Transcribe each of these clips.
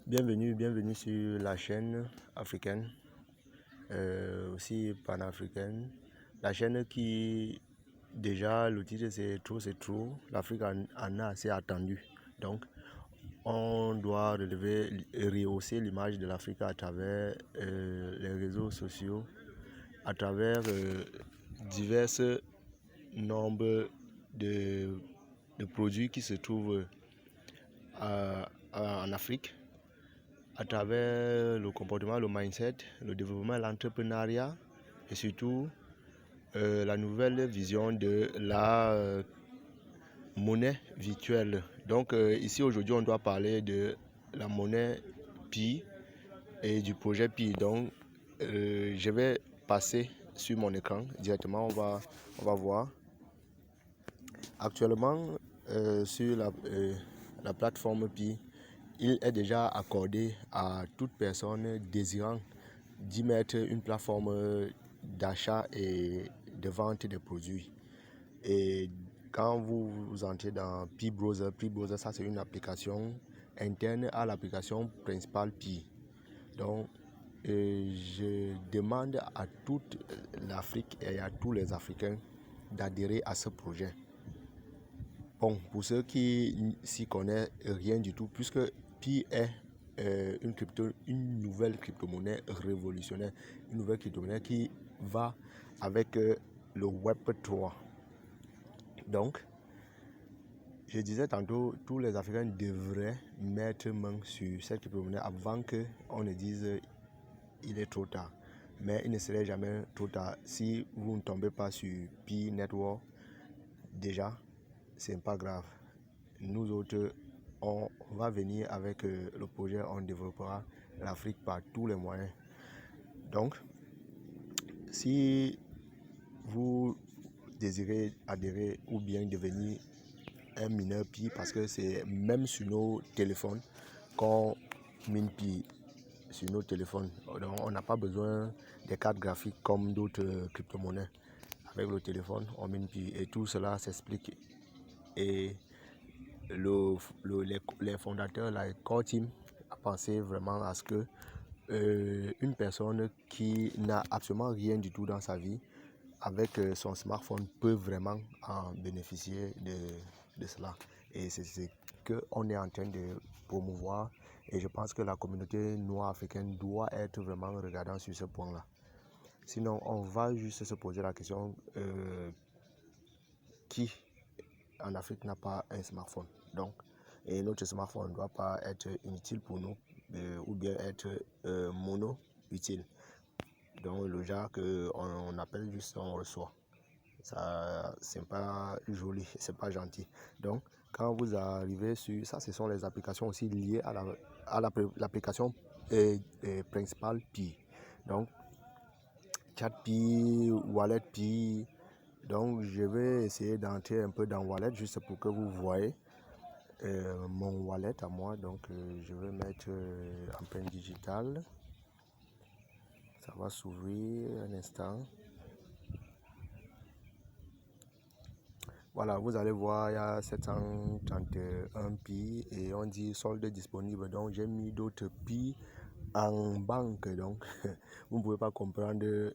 Bienvenue sur la chaîne africaine, aussi panafricaine. La chaîne qui, déjà, le titre c'est trop. L'Afrique en a assez attendu. Donc, on doit rehausser l'image de l'Afrique à travers les réseaux sociaux, à travers divers nombres de produits qui se trouvent en Afrique, à travers le comportement, le mindset, le développement, l'entrepreneuriat et surtout la nouvelle vision de la monnaie virtuelle. Donc ici aujourd'hui on doit parler de la monnaie Pi et du projet Pi. Donc je vais passer sur mon écran directement, on va voir. Actuellement sur la plateforme Pi, il est déjà accordé à toute personne désirant d'y mettre une plateforme d'achat et de vente des produits. Et quand vous entrez dans Pi Browser, ça c'est une application interne à l'application principale Pi. Donc je demande à toute l'Afrique et à tous les Africains d'adhérer à ce projet. Bon, pour ceux qui s'y connaissent rien du tout, puisque Pi est une nouvelle crypto-monnaie révolutionnaire, une nouvelle crypto-monnaie qui va avec le Web 3. Donc, je disais tantôt, tous les Africains devraient mettre main sur cette crypto-monnaie avant qu'on ne dise il est trop tard. Mais il ne serait jamais trop tard. Si vous ne tombez pas sur Pi Network, déjà, c'est pas grave. Nous autres, on va venir avec le projet, on développera l'Afrique par tous les moyens. Donc, si vous désirez adhérer ou bien devenir un mineur Pi, parce que c'est même sur nos téléphones qu'on mine Pi sur nos téléphones. Donc, on n'a pas besoin des cartes graphiques comme d'autres crypto-monnaies. Avec le téléphone, on mine Pi et tout cela s'explique. Et les fondateurs, la core team, a pensé vraiment à ce que une personne qui n'a absolument rien du tout dans sa vie, avec son smartphone, peut vraiment en bénéficier de cela. Et c'est ce qu'on est en train de promouvoir. Et je pense que la communauté noire africaine doit être vraiment regardante sur ce point-là. Sinon, on va juste se poser la question qui en Afrique n'a pas un smartphone. Donc, et notre smartphone ne doit pas être inutile pour nous ou bien être mono-utile. Donc, le genre qu'on appelle juste on reçoit. Ça, c'est pas joli, c'est pas gentil. Donc, quand vous arrivez sur ça, ce sont les applications aussi liées à l'application principale Pi. Donc, Chat Pi, Wallet Pi. Donc, je vais essayer d'entrer un peu dans Wallet juste pour que vous voyez mon wallet à moi. Donc, je vais mettre empreinte digitale. Ça va s'ouvrir un instant. Voilà, vous allez voir, il y a 731 Pi et on dit solde disponible. Donc, j'ai mis d'autres Pi en banque. Donc, vous ne pouvez pas comprendre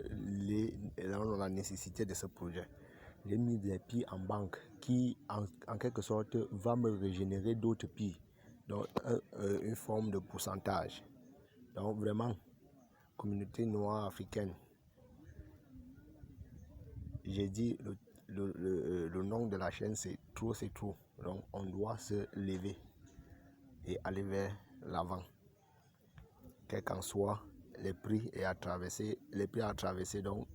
la nécessité de ce projet. J'ai mis des Pi en banque qui, en quelque sorte, va me régénérer d'autres Pi. Donc, une forme de pourcentage. Donc, vraiment, communauté noire africaine. J'ai dit le nom de la chaîne, c'est trop. Donc, on doit se lever et aller vers l'avant. Quel qu'en soit les prix à traverser, donc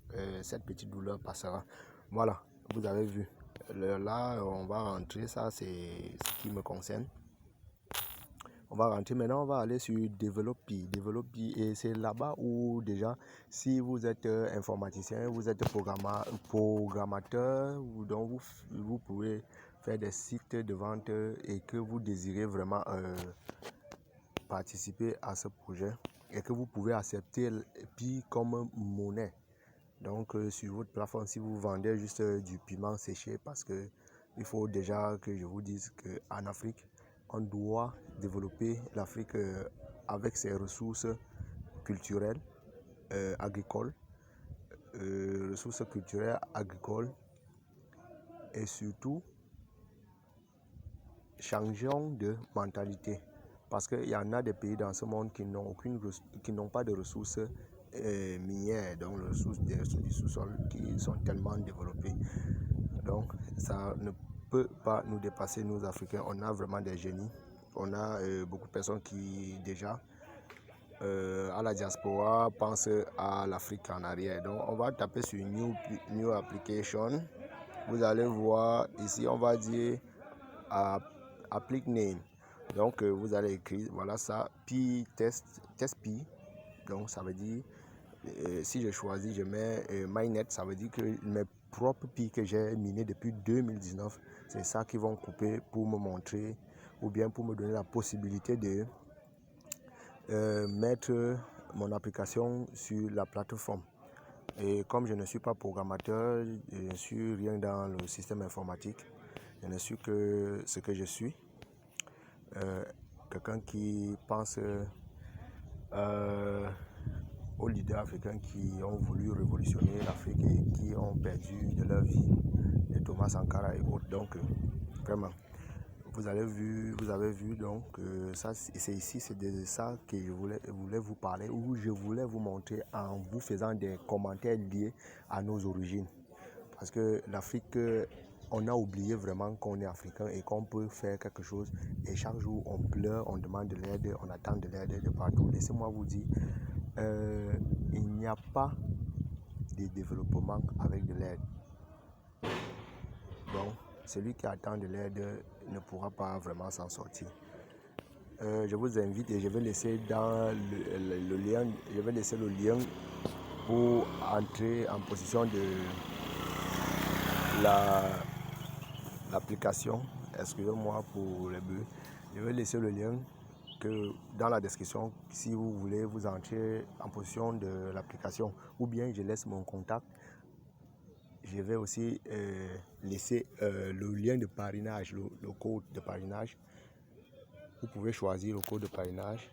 cette petite douleur passera. Voilà, vous avez vu. Là, on va rentrer, ça c'est ce qui me concerne. On va rentrer maintenant, on va aller sur Develop Pi, et c'est là-bas où déjà, si vous êtes informaticien, vous êtes programmateur, donc vous pouvez faire des sites de vente et que vous désirez vraiment participer à ce projet et que vous pouvez accepter Pi comme monnaie. Donc sur votre plateforme, si vous vendez juste du piment séché, parce que il faut déjà que je vous dise qu'en Afrique, on doit développer l'Afrique avec ses ressources culturelles, agricoles, et surtout changeons de mentalité, parce qu'il y en a des pays dans ce monde qui n'ont pas de ressources minières, donc les ressources du sous-sol qui sont tellement développées. Donc ça ne peut pas nous dépasser, nous Africains. On a vraiment des génies. On a beaucoup de personnes qui déjà à la diaspora pensent à l'Afrique en arrière. Donc on va taper sur new application. Vous allez voir ici, on va dire applique name. Donc vous allez écrire, voilà ça, pi test pi. Donc ça veut dire, si je choisis, je mets mynet, ça veut dire que mes propres pi que j'ai miné depuis 2019, c'est ça qu'ils vont couper pour me montrer, ou bien pour me donner la possibilité de mettre mon application sur la plateforme. Et comme je ne suis pas programmateur, je ne suis rien dans le système informatique, je ne suis que ce que je suis, quelqu'un qui pense aux leaders africains qui ont voulu révolutionner l'Afrique et qui ont perdu de leur vie, et Thomas Sankara et autres. Donc vraiment, vous avez vu donc ça, c'est ici, c'est de ça que je voulais vous parler, ou je voulais vous montrer en vous faisant des commentaires liés à nos origines, parce que l'Afrique, on a oublié vraiment qu'on est africain et qu'on peut faire quelque chose, et chaque jour on pleure, on demande de l'aide, on attend de l'aide de partout. Laissez-moi vous dire, il n'y a pas de développement avec de l'aide. Donc celui qui attend de l'aide ne pourra pas vraiment s'en sortir. Je vous invite, et je vais laisser dans le lien, je vais laisser le lien pour entrer en possession de l'application. Excusez-moi pour les buts. Je vais laisser le lien dans la description si vous voulez vous entrer en possession de l'application, ou bien je laisse mon contact. Je vais aussi laisser le lien de parrainage, le code de parrainage. Vous pouvez choisir le code de parrainage